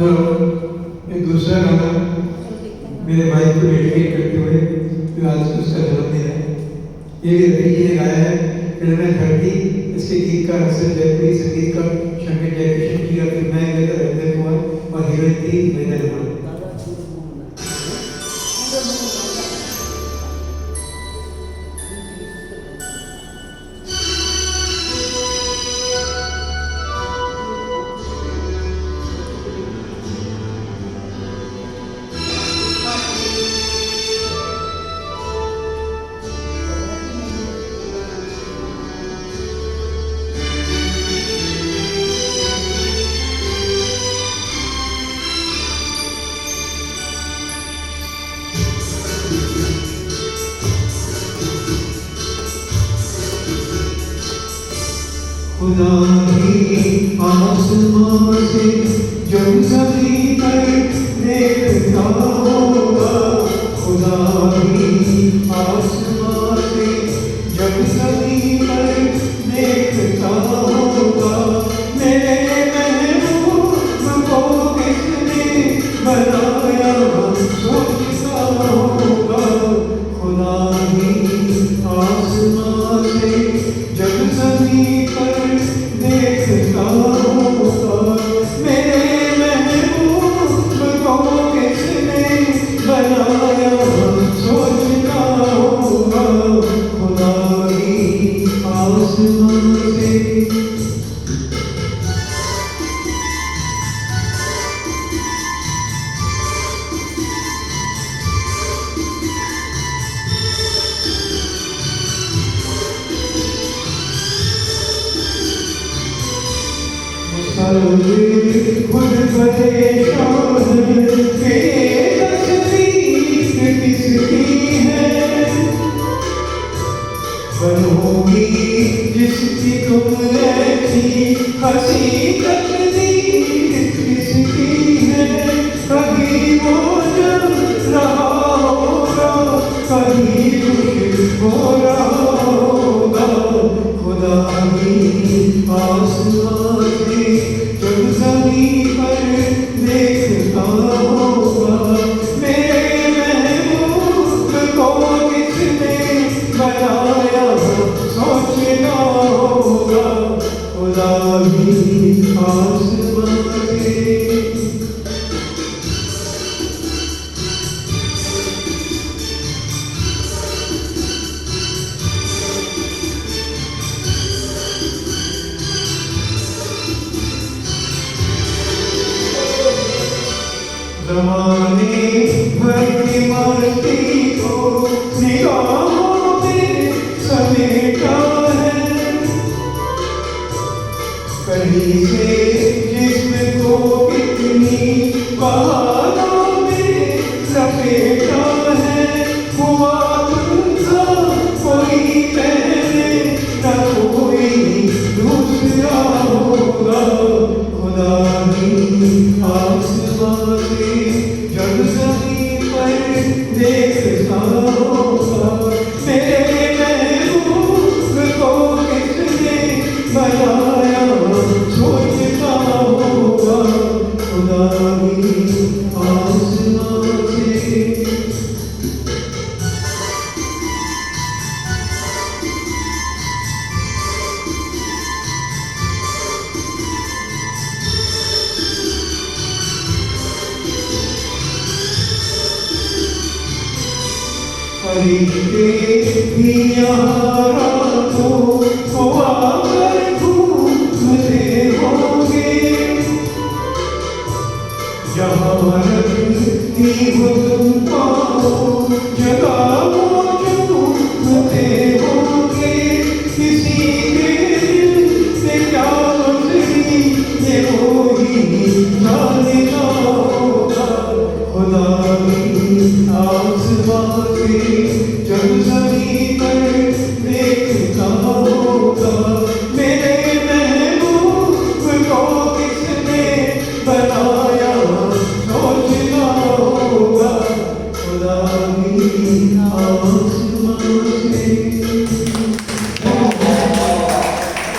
Hello, एक दूसरा गाना मेरे भाई को डेडिकेट करते हुए जो आज उसका जन्मदिन है, ये रवि जी ने गाया है। फिल्म धरती, इसके गीतकार हसन जयपुरी, संगीतकार शंकर जयकिशन की, और फिल्म रविंद्र कुमार और हीरोइन थी मेधा जमान। खुदा ही आसमां से जब ज़मीं पर देखता होगा, खुदा ही आसमां से जब ज़मीं पर देखता होगा, मेरे महबूब को किसने बनाया सोचता होगा। खुदा ही आसमां से जब ज़मीं पर देखता होगा, मेरे महबूब को किसने बनाया सोचता होगा। खुदा ही आसमां से खुद परेशान के तस्वीर किसकी है, बनोगी जिसकी तुम ऐसी हंसी तकदीर किसकी है। कभी वो जल रहा होगा, कभी खुश हो रहा होगा। खुदा ही आसमां से जब ज़मीं पर देखता होगा, मेरे महबूब को किसने बनाया सोचना होगा। खुदा ही आसमां से ज़माने भर की मस्ती को निगाहों में समेटा है, कहीं से जिस्म को कितनी बहारों में लपेटा है। हुआ तुमसा कोई पहले न कोई दूसरा होगा। खुदा ही आसमां से जब ज़मीं पर देखता होगा, मेरे महबूब को किसने बनाया सोचता होगा। खुदा ही आसमां से फरिश्ते भी यहाँ रातों को आकर घूमते होंगे, जहाँ रखती हो तुम पाओ जगह वो चूमते होंगे। किसी के दिल से क्या गुजरी ये वो ही जानता होगा। खुदा ही आसमां से जब ज़मीं पर देखता होगा,